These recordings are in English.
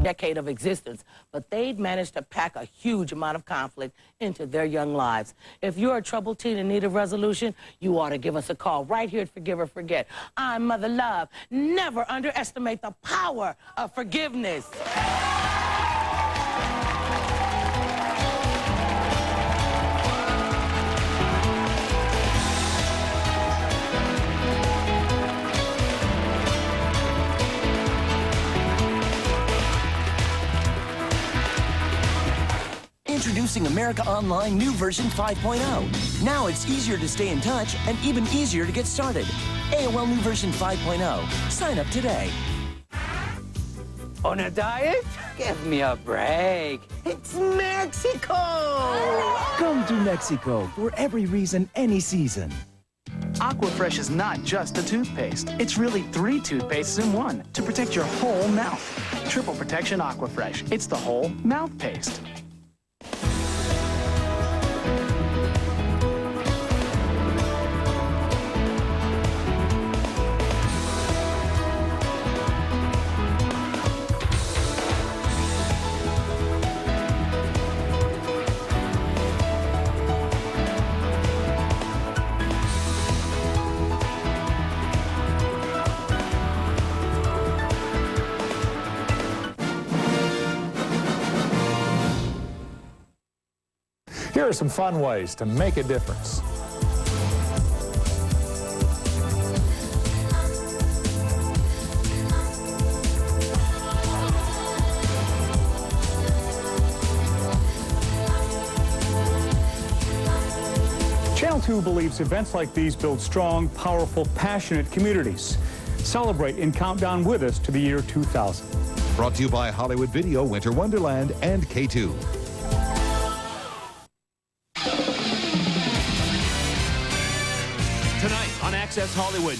decade of existence, but they'd managed to pack a huge amount of conflict into their young lives. If you're a troubled teen in need of resolution, you ought to give us a call right here at Forgive or Forget. I'm Mother Love. Never underestimate the power of forgiveness. Introducing America Online new version 5.0. Now it's easier to stay in touch and even easier to get started. AOL new version 5.0. Sign up today. On a diet? Give me a break. It's Mexico! Come to Mexico for every reason, any season. Aquafresh is not just a toothpaste. It's really 3 toothpastes in one to protect your whole mouth. Triple Protection Aquafresh. It's the whole mouth paste. Here are some fun ways to make a difference. Channel 2 believes events like these build strong, powerful, passionate communities. Celebrate and count down with us to the year 2000. Brought to you by Hollywood Video, Winter Wonderland, and K2. Tonight on Access Hollywood,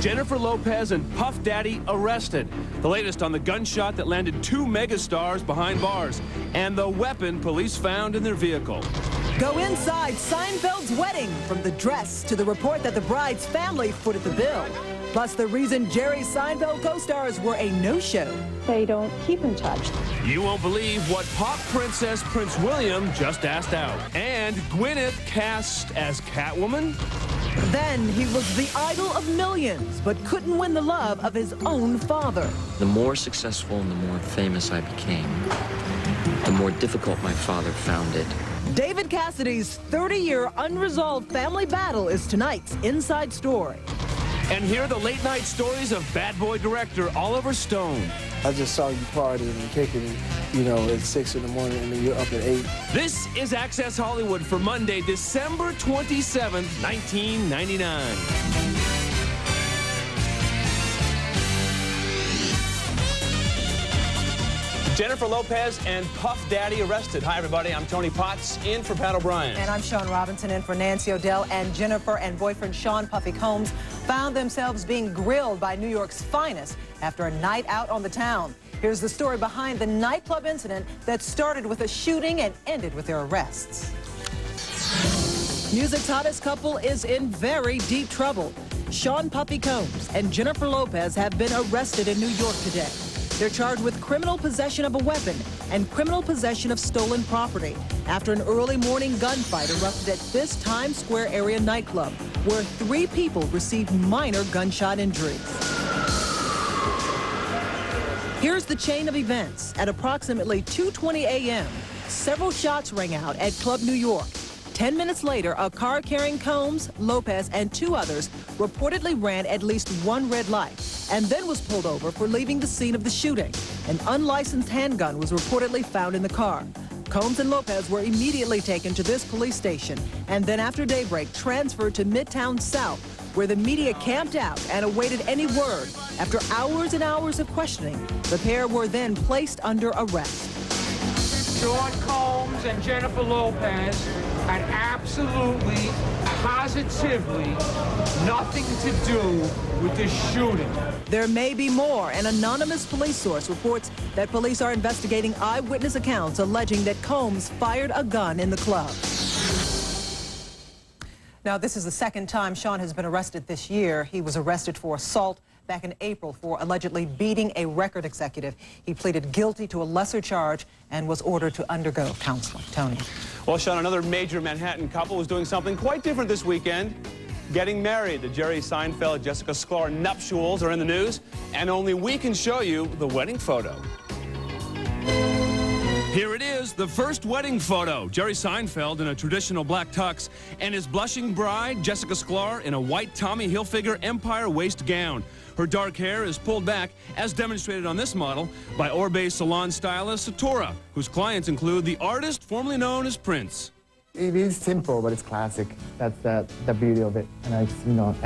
Jennifer Lopez and Puff Daddy arrested. The latest on the gunshot that landed 2 megastars behind bars and the weapon police found in their vehicle. Go inside Seinfeld's wedding, from the dress to the report that the bride's family footed the bill. Plus the reason Jerry Seinfeld co-stars were a no-show. They don't keep in touch. You won't believe what pop princess Prince William just asked out. And Gwyneth cast as Catwoman? Then he was the idol of millions, but couldn't win the love of his own father. The more successful and the more famous I became, the more difficult my father found it. David Cassidy's 30-year unresolved family battle is tonight's Inside Story. And here are the late-night stories of Bad Boy director Oliver Stone. I just saw you partying and kicking it, you know, at 6 in the morning, and then you're up at 8. This is Access Hollywood for Monday, December 27th, 1999. Jennifer Lopez and Puff Daddy arrested. Hi, everybody. I'm Tony Potts, in for Pat O'Brien. And I'm Sean Robinson, in for Nancy O'Dell. And Jennifer and boyfriend Sean Puffy Combs found themselves being grilled by New York's finest after a night out on the town. Here's the story behind the nightclub incident that started with a shooting and ended with their arrests. Music's hottest couple is in very deep trouble. Sean Puffy Combs and Jennifer Lopez have been arrested in New York today. They're charged with criminal possession of a weapon and criminal possession of stolen property after an early morning gunfight erupted at this Times Square area nightclub, where 3 people received minor gunshot injuries. Here's the chain of events. At approximately 2:20 a.m., several shots rang out at Club New York. 10 minutes later, a car carrying Combs, Lopez, and 2 others reportedly ran at least 1 red light and then was pulled over for leaving the scene of the shooting. An unlicensed handgun was reportedly found in the car. Combs and Lopez were immediately taken to this police station and then after daybreak transferred to Midtown South, where the media camped out and awaited any word. After hours and hours of questioning, the pair were then placed under arrest. Sean Combs and Jennifer Lopez had absolutely, positively nothing to do with this shooting. There may be more. An anonymous police source reports that police are investigating eyewitness accounts alleging that Combs fired a gun in the club. Now, this is the second time Sean has been arrested this year. He was arrested for assault, back in April for allegedly beating a record executive. He pleaded guilty to a lesser charge and was ordered to undergo counseling. Tony. Well, Sean, another major Manhattan couple was doing something quite different this weekend. Getting married. The Jerry Seinfeld, Jessica Sklar nuptials are in the news, and only we can show you the wedding photo. Here it is, the first wedding photo. Jerry Seinfeld in a traditional black tux, and his blushing bride, Jessica Sklar, in a white Tommy Hilfiger Empire waist gown. Her dark hair is pulled back, as demonstrated on this model, by Orbe salon stylist Satora, whose clients include the artist formerly known as Prince. It is simple, but it's classic. That's the beauty of it, and I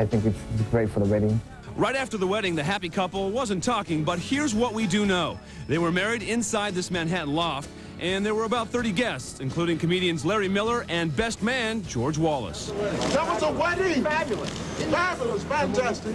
think it's great for the wedding. Right after the wedding, the happy couple wasn't talking, but here's what we do know. They were married inside this Manhattan loft, and there were about 30 guests, including comedians Larry Miller and best man George Wallace. That was a wedding! Fabulous! Fabulous! Fantastic!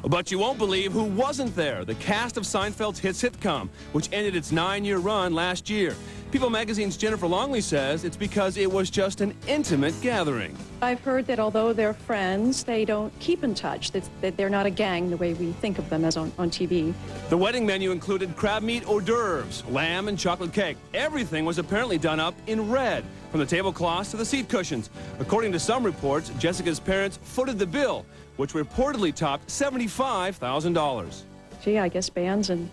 But you won't believe who wasn't there. The cast of Seinfeld's hit sitcom, which ended its 9-year run last year. People Magazine's Jennifer Longley says it's because it was just an intimate gathering. I've heard that although they're friends, they don't keep in touch, that they're not a gang the way we think of them as on TV. The wedding menu included crab meat hors d'oeuvres, lamb and chocolate cake. Everything was apparently done up in red, from the tablecloths to the seat cushions. According to some reports, Jessica's parents footed the bill, which reportedly topped $75,000. Gee, I guess bands and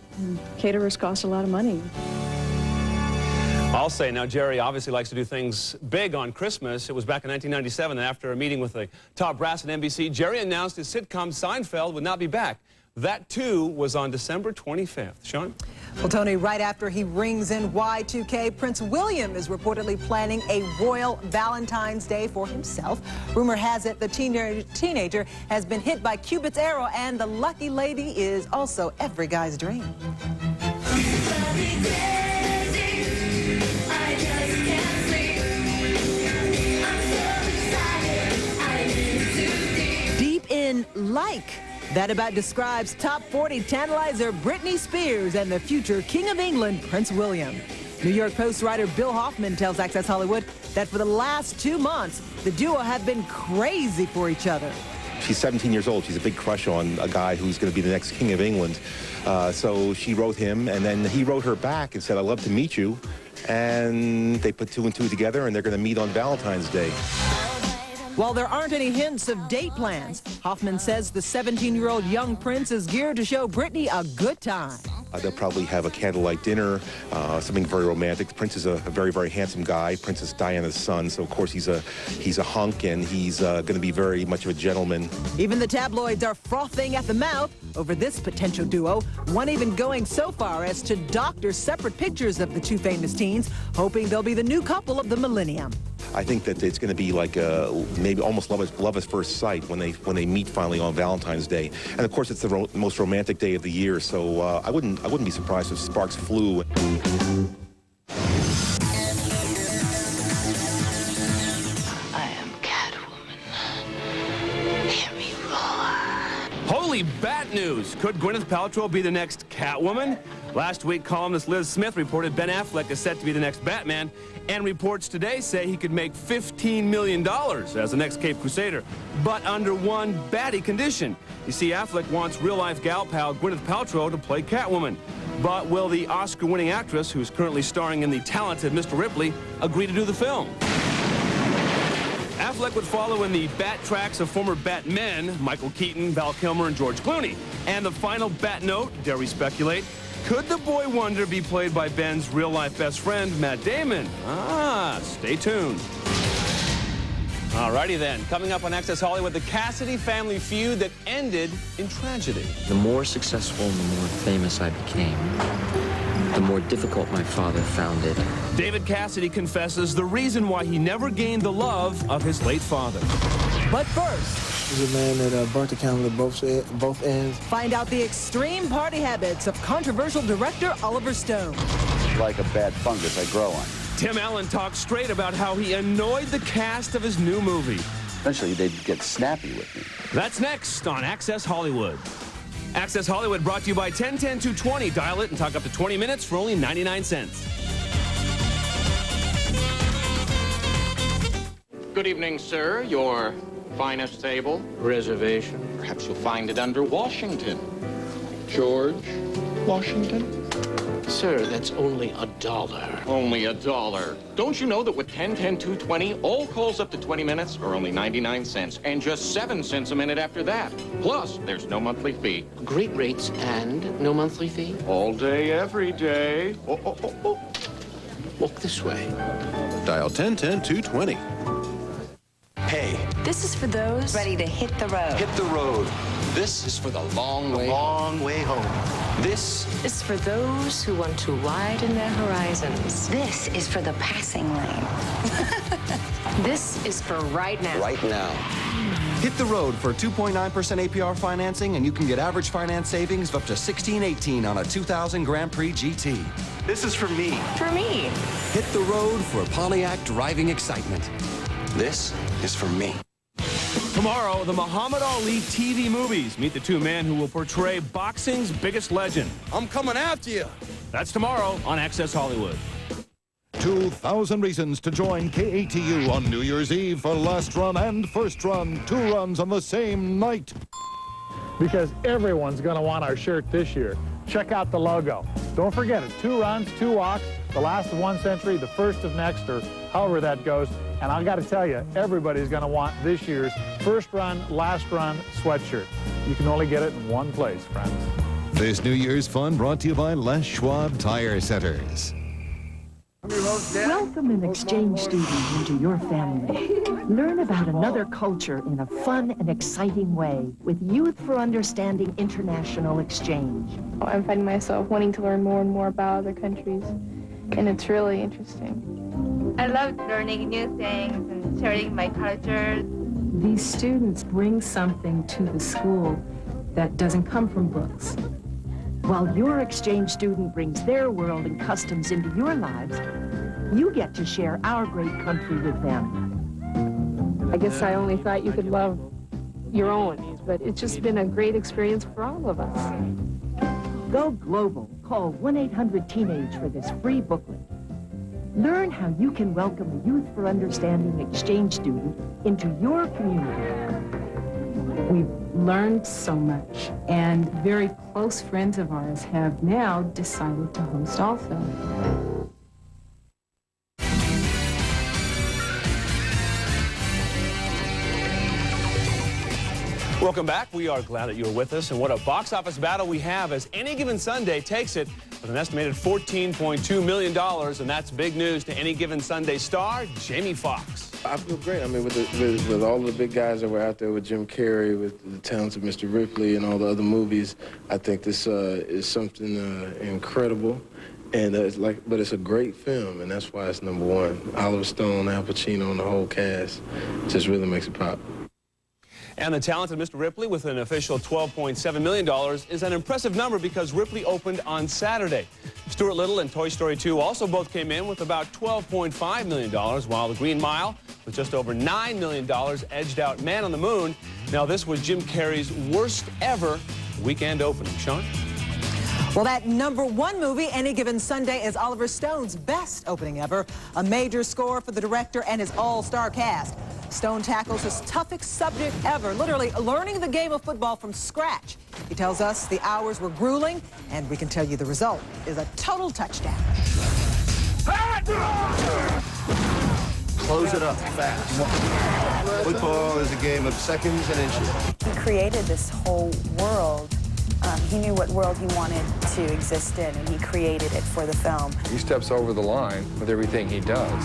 caterers cost a lot of money. I'll say now, Jerry obviously likes to do things big on Christmas. It was back in 1997 that after a meeting with the top brass at NBC, Jerry announced his sitcom Seinfeld would not be back. That, too, was on December 25th. Sean? Well, Tony, right after he rings in Y2K, Prince William is reportedly planning a royal Valentine's Day for himself. Rumor has it the teenager has been hit by Cupid's arrow, and the lucky lady is also every guy's dream. Deep in Like. That about describes top 40 tantalizer Britney Spears and the future King of England, Prince William. New York Post writer Bill Hoffman tells Access Hollywood that for the last 2 months, the duo have been crazy for each other. She's 17 years old. She's a big crush on a guy who's going to be the next King of England. So she wrote him, and then he wrote her back and said, "I'd love to meet you." And they put 2 and 2 together, and they're going to meet on Valentine's Day. While there aren't any hints of date plans, Hoffman says the 17-year-old young prince is geared to show Britney a good time. They'll probably have a candlelight dinner, something very romantic. The Prince is a very, very handsome guy. Princess Diana's son, so of course he's a hunk, and he's going to be very much of a gentleman. Even the tabloids are frothing at the mouth over this potential duo, one even going so far as to doctor separate pictures of the two famous teens, hoping they'll be the new couple of the millennium. I think that it's going to be like maybe almost love at first sight when they meet finally on Valentine's Day, and of course it's the most romantic day of the year. So I wouldn't be surprised if sparks flew. I am Catwoman. Hear me roar. Holy bat news! Could Gwyneth Paltrow be the next Catwoman? Last week, columnist Liz Smith reported Ben Affleck is set to be the next Batman, and reports today say he could make $15 million as the next Cape Crusader, but under one batty condition. You see, Affleck wants real-life gal pal Gwyneth Paltrow to play Catwoman. But will the Oscar-winning actress, who's currently starring in the talented Mr. Ripley, agree to do the film? Affleck would follow in the bat tracks of former Batmen, Michael Keaton, Val Kilmer, and George Clooney. And the final bat note, dare we speculate, could the boy wonder be played by Ben's real-life best friend, Matt Damon? Stay tuned. Alrighty then, coming up on Access Hollywood, the Cassidy family feud that ended in tragedy. The more successful and the more famous I became, the more difficult my father found it. David Cassidy confesses the reason why he never gained the love of his late father. But first, he's a man that burnt the candle at both ends. Find out the extreme party habits of controversial director Oliver Stone. Like a bad fungus I grow on. Tim Allen talks straight about how he annoyed the cast of his new movie. Eventually, they'd get snappy with me. That's next on Access Hollywood. Access Hollywood brought to you by 1010-220. Dial it and talk up to 20 minutes for only 99 cents. Good evening, sir. Your finest table? Reservation. Perhaps you'll find it under Washington. George Washington? Sir, that's only $1. Only $1. Don't you know that with 10, 10, 220, all calls up to 20 minutes are only 99 cents, and just 7 cents a minute after that. Plus, there's no monthly fee. Great rates and no monthly fee? All day, every day. Oh. Walk this way. Dial 1010-220. Hey. This is for those ready to hit the road. Hit the road. This is for the long way home. This is for those who want to widen their horizons. This is for the passing lane. This is for right now. Right now. Hit the road for 2.9% APR financing, and you can get average finance savings of up to $16.18 on a 2000 Grand Prix GT. This is for me. For me. Hit the road for Pontiac driving excitement. This is for me. Tomorrow, the Muhammad Ali TV movies. Meet the two men who will portray boxing's biggest legend. I'm coming after you. That's tomorrow on Access Hollywood. 2,000 reasons to join KATU on New Year's Eve for last run and first run. 2 runs on the same night. Because everyone's going to want our shirt this year. Check out the logo. Don't forget it. 2 runs, 2 walks, the last of one century, the first of next, or however that goes. And I got to tell you, everybody's going to want this year's first run, last run sweatshirt. You can only get it in one place, friends. This New Year's fun brought to you by Les Schwab Tire Centers. Welcome an exchange student into your family. Learn about another culture in a fun and exciting way with Youth for Understanding International Exchange. I'm finding myself wanting to learn more and more about other countries, and it's really interesting. I love learning new things and sharing my culture. These students bring something to the school that doesn't come from books. While your exchange student brings their world and customs into your lives, you get to share our great country with them. I guess I only thought you could love your own, but it's just been a great experience for all of us. Go global. Call 1-800-TEENAGE for this free booklet. Learn how you can welcome a Youth for Understanding exchange student into your community. We've learned so much, and very close friends of ours have now decided to host also. Welcome back. We are glad that you're with us, and what a box office battle we have as Any Given Sunday takes it with an estimated $14.2 million, and that's big news to Any Given Sunday star Jamie Foxx. I feel great. I mean, with all the big guys that were out there, with Jim Carrey, with the talents of Mr. Ripley and all the other movies, I think this is something incredible. And but it's a great film, and that's why it's #1. Oliver Stone, Al Pacino, and the whole cast just really makes it pop. And the talented Mr. Ripley with an official $12.7 million is an impressive number because Ripley opened on Saturday. Stuart Little and Toy Story 2 also both came in with about $12.5 million, while The Green Mile, with just over $9 million, edged out Man on the Moon. Now, this was Jim Carrey's worst ever weekend opening. Sean? Well, that #1 movie, Any Given Sunday, is Oliver Stone's best opening ever. A major score for the director and his all-star cast. Stone tackles his toughest subject ever, literally learning the game of football from scratch. He tells us the hours were grueling, and we can tell you the result is a total touchdown. Close it up fast. Football is a game of seconds and inches. He created this whole world. He knew what world he wanted to exist in, and he created it for the film. He steps over the line with everything he does.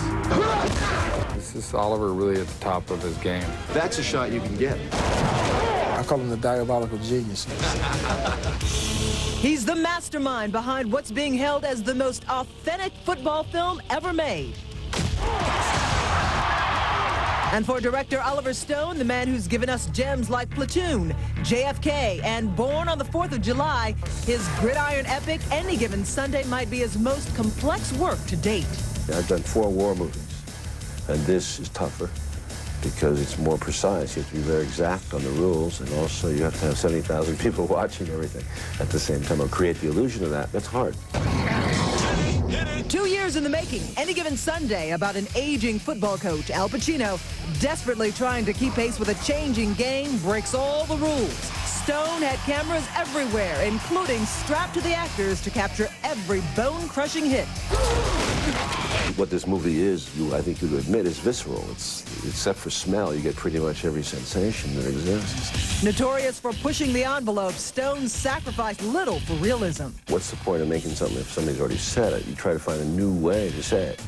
This is Oliver really at the top of his game. That's a shot you can get. I call him the diabolical genius. He's the mastermind behind what's being held as the most authentic football film ever made. And for director Oliver Stone, the man who's given us gems like Platoon, JFK, and Born on the 4th of July, his gridiron epic, Any Given Sunday, might be his most complex work to date. I've done 4 war movies, and this is tougher because it's more precise. You have to be very exact on the rules, and also you have to have 70,000 people watching everything at the same time, or create the illusion of that. That's hard. 2 years in the making, Any Given Sunday, about an aging football coach, Al Pacino, desperately trying to keep pace with a changing game, breaks all the rules. Stone had cameras everywhere, including strapped to the actors to capture every bone-crushing hit. What this movie is, I think you'd admit, is visceral. Except for smell, you get pretty much every sensation that exists. Notorious for pushing the envelope, Stone sacrificed little for realism. What's the point of making something if somebody's already said it? You try to find a new way to say it.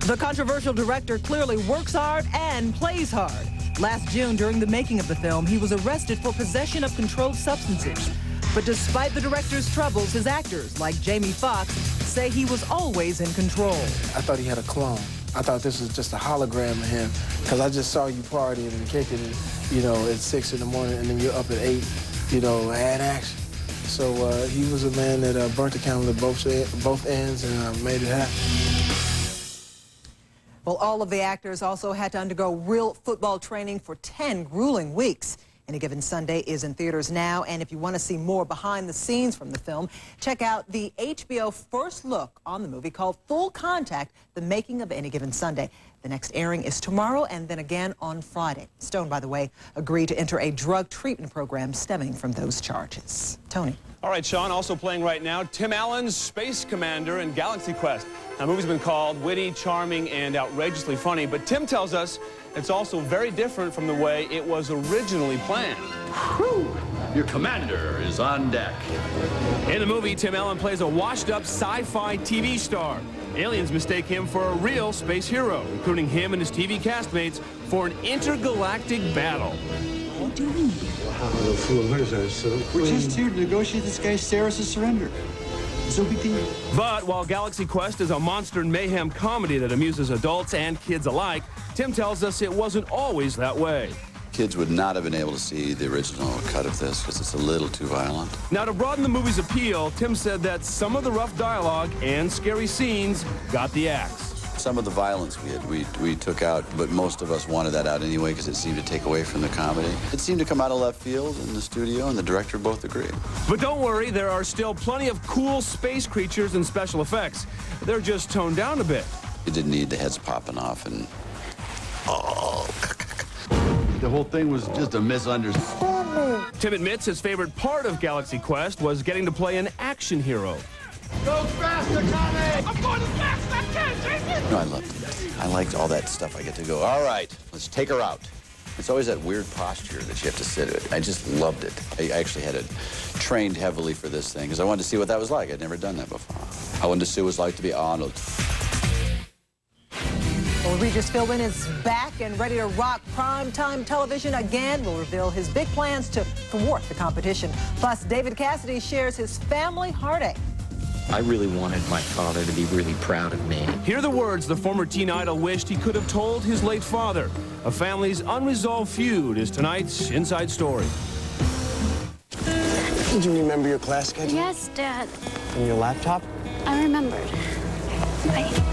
The controversial director clearly works hard and plays hard. Last June, during the making of the film, he was arrested for possession of controlled substances. But despite the director's troubles, his actors, like Jamie Foxx, say he was always in control. I thought he had a clone. I thought this was just a hologram of him, because I just saw you partying and kicking it, you know, at 6 in the morning, and then you're up at 8, you know, at action. So he was a man that burnt the candle at both ends and made it happen. Well, all of the actors also had to undergo real football training for 10 grueling weeks. Any Given Sunday is in theaters now, and if you want to see more behind the scenes from the film, check out the HBO first look on the movie called Full Contact, The Making of Any Given Sunday. The next airing is tomorrow and then again on Friday. Stone, by the way, agreed to enter a drug treatment program stemming from those charges. Tony. All right, Sean, also playing right now, Tim Allen's Space Commander in Galaxy Quest. Now, the movie's been called witty, charming, and outrageously funny, but Tim tells us it's also very different from the way it was originally planned. Whew. Your commander is on deck. In the movie, Tim Allen plays a washed-up sci-fi TV star. Aliens mistake him for a real space hero, including him and his TV castmates for an intergalactic battle. What are you doing? Wow, little fool, what is that? So we're just here to negotiate this guy's Saris' surrender. It's no big deal. But while Galaxy Quest is a monster and mayhem comedy that amuses adults and kids alike, Tim tells us it wasn't always that way. Kids would not have been able to see the original cut of this because it's a little too violent. Now, to broaden the movie's appeal, Tim said that some of the rough dialogue and scary scenes got the axe. Some of the violence we took out, but most of us wanted that out anyway because it seemed to take away from the comedy. It seemed to come out of left field in the studio, and the director both agreed. But don't worry, there are still plenty of cool space creatures and special effects. They're just toned down a bit. You didn't need the heads popping off and... Oh. The whole thing was just a misunderstanding. Tim admits his favorite part of Galaxy Quest was getting to play an action hero. Go faster, Tommy! I'm going as fast as I can, Jason! No, I loved it. I liked all that stuff. I get to go, all right, let's take her out. It's always that weird posture that you have to sit in. I just loved it. I actually had it trained heavily for this thing because I wanted to see what that was like. I'd never done that before. I wanted to see what it was like to be Arnold. Well, Regis Philbin is back and ready to rock primetime television again. We'll reveal his big plans to thwart the competition. Plus, David Cassidy shares his family heartache. I really wanted my father to be really proud of me. Hear the words the former teen idol wished he could have told his late father. A family's unresolved feud is tonight's Inside Story. Did you remember your class schedule? Yes, Dad. And your laptop? I remembered. Bye.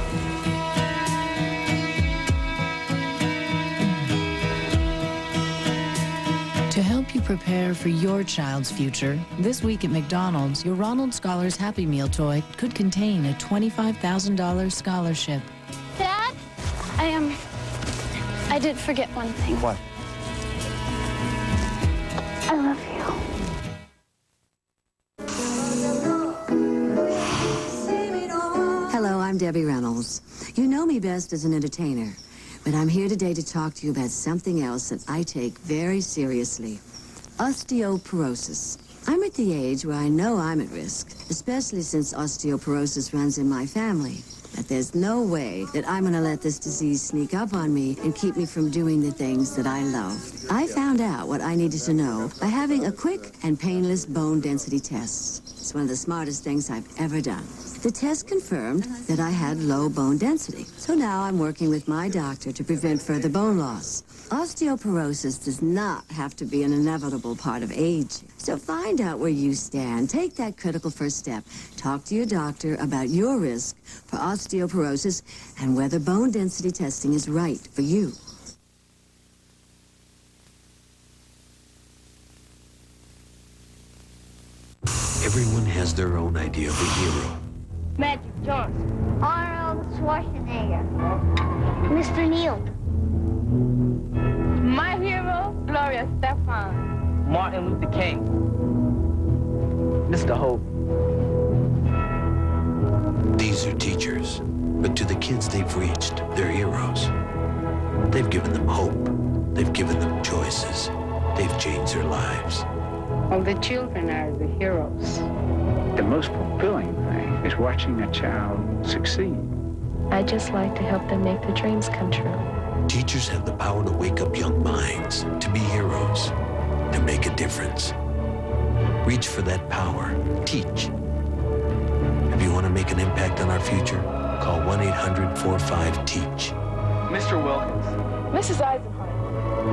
To help you prepare for your child's future, this week at McDonald's, your Ronald Scholars Happy Meal toy could contain a $25,000 scholarship. Dad, I did forget one thing. What? I love you. Hello, I'm Debbie Reynolds. You know me best as an entertainer, but I'm here today to talk to you about something else that I take very seriously. Osteoporosis. I'm at the age where I know I'm at risk, especially since osteoporosis runs in my family. But there's no way that I'm going to let this disease sneak up on me and keep me from doing the things that I love. I found out what I needed to know by having a quick and painless bone density test. It's one of the smartest things I've ever done. The test confirmed that I had low bone density. So now I'm working with my doctor to prevent further bone loss. Osteoporosis does not have to be an inevitable part of age. So find out where you stand. Take that critical first step. Talk to your doctor about your risk for osteoporosis and whether bone density testing is right for you. Everyone has their own idea of a hero. Magic Johnson. Arnold Schwarzenegger. Mr. Neil. My hero, Gloria Stefan. Martin Luther King, Mr. Hope. These are teachers, but to the kids they've reached, they're heroes. They've given them hope. They've given them choices. They've changed their lives. Well, the children are the heroes. The most fulfilling thing is watching a child succeed. I just like to help them make their dreams come true. Teachers have the power to wake up young minds, to be heroes, to make a difference. Reach for that power. Teach. If you want to make an impact on our future, call 1-800-45-TEACH. Mr. Wilkins. Mrs. Eisenhower.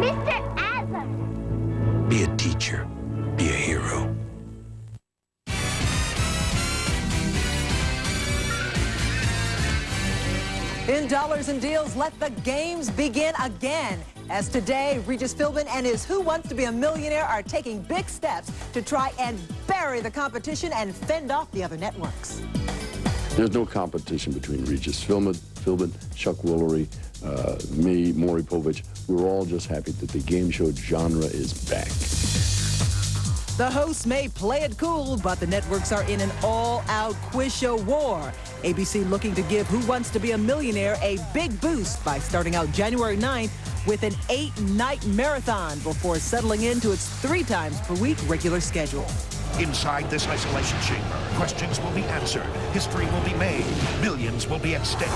Mr. Adams. Be a teacher. Be a hero. In Dollars and Deals, let the games begin again. As today, Regis Philbin and his Who Wants to Be a Millionaire are taking big steps to try and bury the competition and fend off the other networks. There's no competition between Regis Philbin, Chuck Woolery, me, Maury Povich. We're all just happy that the game show genre is back. The hosts may play it cool, but the networks are in an all-out quiz show war. ABC looking to give Who Wants to Be a Millionaire a big boost by starting out January 9th with an 8-night marathon before settling into its 3 times per week regular schedule. Inside this isolation chamber, questions will be answered, history will be made, millions will be at stake.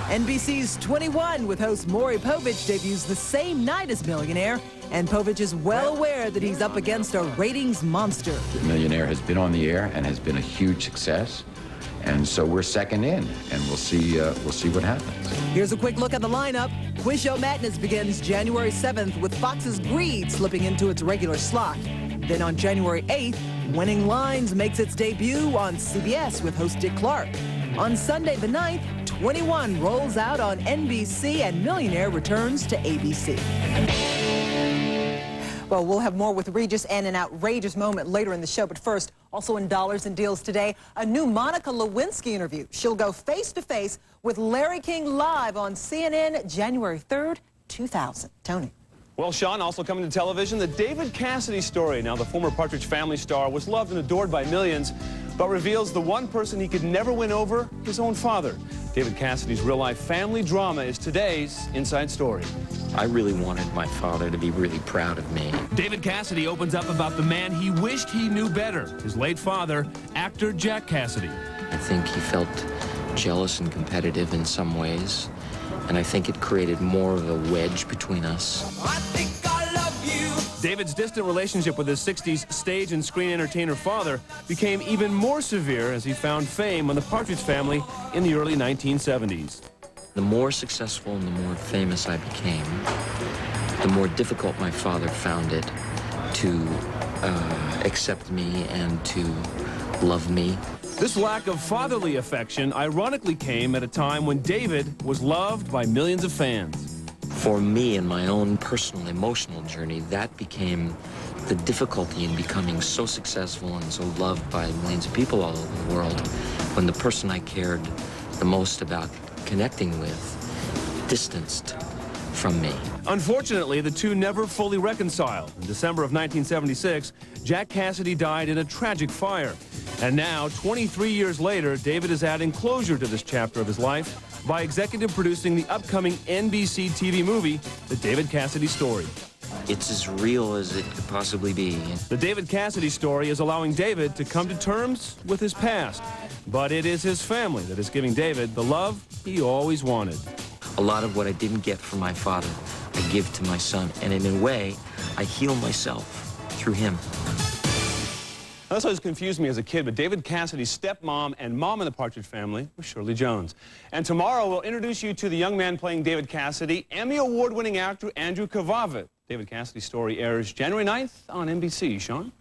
NBC's 21 with host Maury Povich debuts the same night as Millionaire, and Povich is well aware that he's up against a ratings monster. Millionaire has been on the air and has been a huge success, and so we're second in, and we'll see what happens. Here's a quick look at the lineup. Quiz Show Madness begins January 7th with Fox's Greed slipping into its regular slot. Then on January 8th, Winning Lines makes its debut on CBS with host Dick Clark. On Sunday the 9th, 21 rolls out on NBC and Millionaire returns to ABC. Well, we'll have more with Regis and an outrageous moment later in the show. But first, also in Dollars and Deals today, a new Monica Lewinsky interview. She'll go face-to-face with Larry King live on CNN January 3rd, 2000. Tony. Well, Sean, also coming to television, the David Cassidy story. Now, the former Partridge Family star was loved and adored by millions, but reveals the one person he could never win over, his own father. David Cassidy's real-life family drama is today's Inside Story. I really wanted my father to be really proud of me. David Cassidy opens up about the man he wished he knew better, his late father, actor Jack Cassidy. I think he felt jealous and competitive in some ways, and I think it created more of a wedge between us. David's distant relationship with his 60s stage and screen entertainer father became even more severe as he found fame on the Partridge Family in the early 1970s. The more successful and the more famous I became, the more difficult my father found it to accept me and to love me. This lack of fatherly affection ironically came at a time when David was loved by millions of fans. For me, in my own personal emotional journey, that became the difficulty in becoming so successful and so loved by millions of people all over the world, when the person I cared the most about connecting with distanced from me. Unfortunately, the two never fully reconciled. In December of 1976, Jack Cassidy died in a tragic fire. And now, 23 years later, David is adding closure to this chapter of his life by executive producing the upcoming NBC TV movie, The David Cassidy Story. It's as real as it could possibly be. The David Cassidy story is allowing David to come to terms with his past, but it is his family that is giving David the love he always wanted. A lot of what I didn't get from my father, I give to my son, and in a way, I heal myself through him. That's always confused me as a kid, but David Cassidy's stepmom and mom in the Partridge Family was Shirley Jones. And tomorrow, we'll introduce you to the young man playing David Cassidy, Emmy Award-winning actor Andrew Kavavic. David Cassidy's story airs January 9th on NBC. Sean?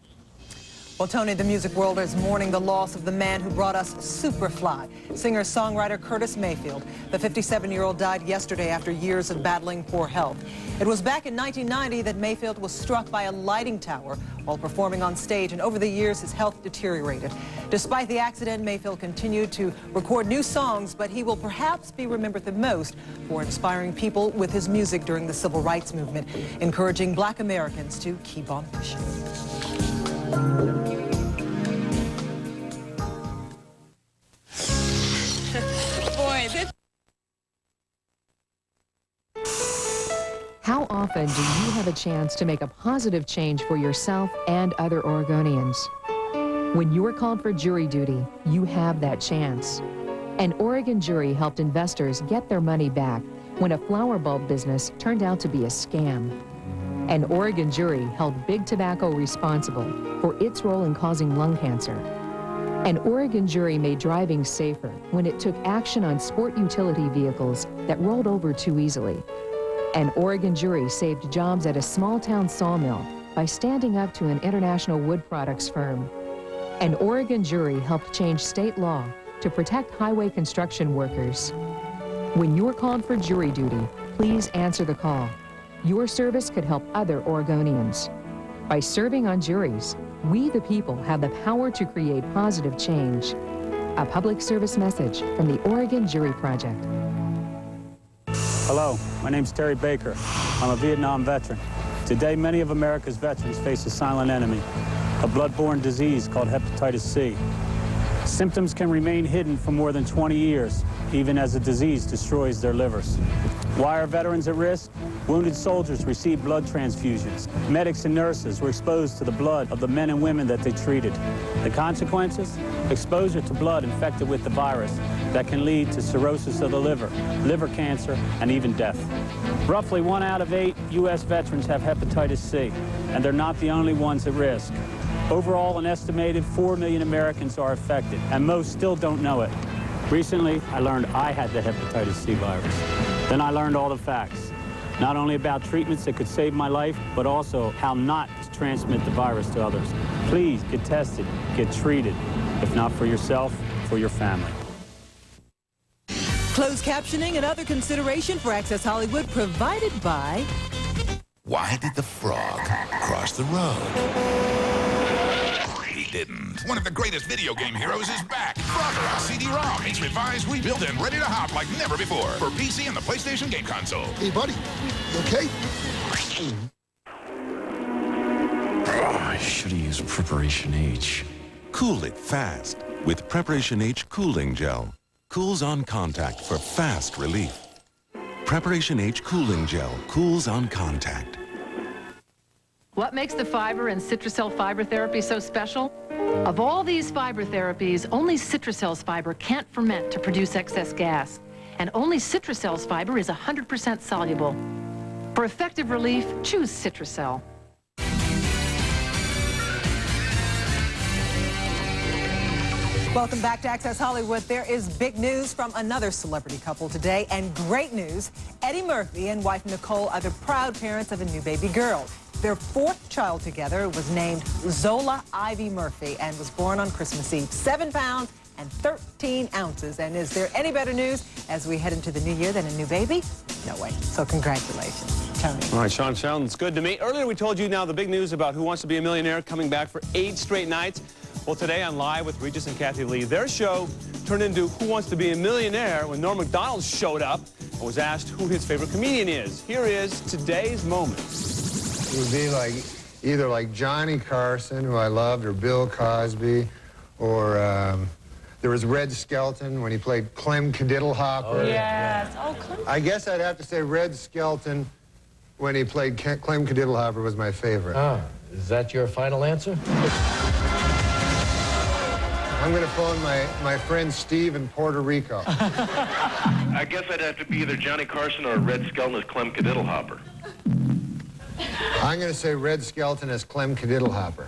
Well, Tony, the music world is mourning the loss of the man who brought us Superfly, singer-songwriter Curtis Mayfield. The 57-year-old died yesterday after years of battling poor health. It was back in 1990 that Mayfield was struck by a lighting tower while performing on stage, and over the years his health deteriorated. Despite the accident, Mayfield continued to record new songs, but he will perhaps be remembered the most for inspiring people with his music during the civil rights movement, encouraging Black Americans to keep on pushing. Boy, this... How often do you have a chance to make a positive change for yourself and other Oregonians? When you are called for jury duty, you have that chance. An Oregon jury helped investors get their money back when a flower bulb business turned out to be a scam. An Oregon jury held Big Tobacco responsible for its role in causing lung cancer. An Oregon jury made driving safer when it took action on sport utility vehicles that rolled over too easily. An Oregon jury saved jobs at a small-town sawmill by standing up to an international wood products firm. An Oregon jury helped change state law to protect highway construction workers. When you're called for jury duty, please answer the call. Your service could help other Oregonians. By serving on juries, we the people have the power to create positive change. A public service message from the Oregon Jury Project. Hello, my name's Terry Baker. I'm a Vietnam veteran. Today, many of America's veterans face a silent enemy, a blood-borne disease called hepatitis C. Symptoms can remain hidden for more than 20 years, even as the disease destroys their livers. Why are veterans at risk? Wounded soldiers receive blood transfusions. Medics and nurses were exposed to the blood of the men and women that they treated. The consequences? Exposure to blood infected with the virus that can lead to cirrhosis of the liver, liver cancer, and even death. Roughly 1 out of 8 U.S. veterans have hepatitis C, and they're not the only ones at risk. Overall, an estimated 4 million Americans are affected, and most still don't know it. Recently, I learned I had the hepatitis C virus. Then I learned all the facts, not only about treatments that could save my life, but also how not to transmit the virus to others. Please get tested, get treated, if not for yourself, for your family. Closed captioning and other consideration for Access Hollywood provided by... Why did the frog cross the road? He didn't. One of the greatest video game heroes is back. Frogger on CD-ROM. It's revised, rebuilt, and ready to hop like never before for PC and the PlayStation game console. Hey, buddy. You okay? Oh, I should have used Preparation H. Cool it fast with Preparation H Cooling Gel. Cools on contact for fast relief. Preparation H Cooling Gel cools on contact. What makes the fiber and Citracel fiber therapy so special? Of all these fiber therapies, only Citracel's fiber can't ferment to produce excess gas. And only Citracel's fiber is 100% soluble. For effective relief, choose Citracel. Welcome back to Access Hollywood. There is big news from another celebrity couple today, and great news. Eddie Murphy and wife Nicole are the proud parents of a new baby girl. Their 4th child together was named Zola Ivy Murphy and was born on Christmas Eve. 7 pounds and 13 ounces. And is there any better news as we head into the new year than a new baby? No way. So congratulations, Tony. All right, Sean, sounds good to me. Earlier we told you now the big news about Who Wants to Be a Millionaire coming back for 8 straight nights. Well, today on Live with Regis and Kathy Lee, their show turned into Who Wants to Be a Millionaire when Norm Macdonald showed up and was asked who his favorite comedian is. Here is today's moment. It would be like either like Johnny Carson, who I loved, or Bill Cosby, or there was Red Skelton when he played Clem Kadiddlehopper. Oh, yes. Oh, Clem. I guess I'd have to say Red Skelton when he played Clem Kadiddlehopper was my favorite. Ah, is that your final answer? I'm going to phone my friend Steve in Puerto Rico. I guess I'd have to be either Johnny Carson or Red Skelton as Clem Kadiddlehopper. I'm going to say Red Skelton as Clem Kadiddlehopper.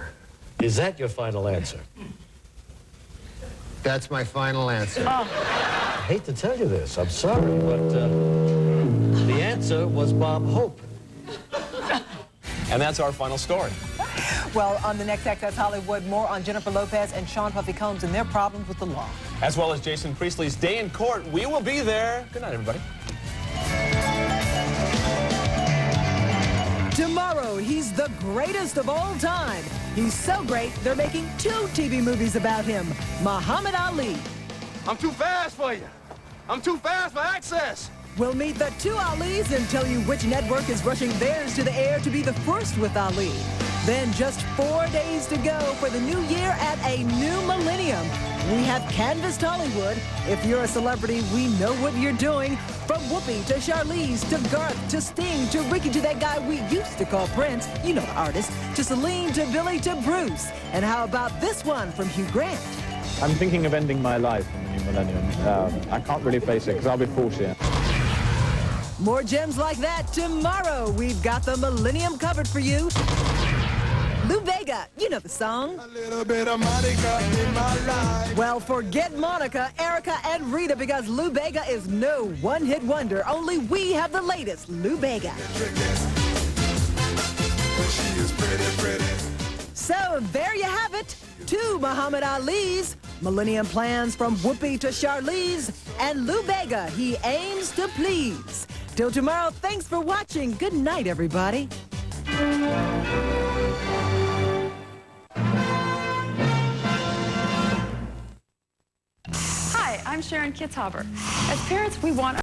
Is that your final answer? That's my final answer. I hate to tell you this, I'm sorry, but the answer was Bob Hope. And that's our final story. Well, on the next Access Hollywood, more on Jennifer Lopez and Sean Puffy Combs and their problems with the law. As well as Jason Priestley's day in court. We will be there. Good night, everybody. Tomorrow, he's the greatest of all time. He's so great, they're making 2 TV movies about him. Muhammad Ali. I'm too fast for you. I'm too fast for Access. We'll meet the 2 Alis and tell you which network is rushing theirs to the air to be the first with Ali. Then just 4 days to go for the new year at a new millennium. We have canvassed Hollywood. If you're a celebrity, we know what you're doing. From Whoopi to Charlize to Garth to Sting to Ricky to that guy we used to call Prince, you know the artist, to Celine to Billy to Bruce. And how about this one from Hugh Grant? I'm thinking of ending my life in the new millennium. I can't really face it because I'll be 40. More gems like that tomorrow. We've got the millennium covered for you. Lou Bega, you know the song. A little bit of Monica in my life. Well, forget Monica, Erica, and Rita because Lou Bega is no one-hit wonder. Only we have the latest Lou Bega. She is pretty, pretty. So there you have it. 2 Muhammad Alis, millennium plans from Whoopi to Charlize, and Lou Bega, he aims to please. Till tomorrow, thanks for watching. Good night, everybody. Hi, I'm Sharon Kitzhaber. As parents, we want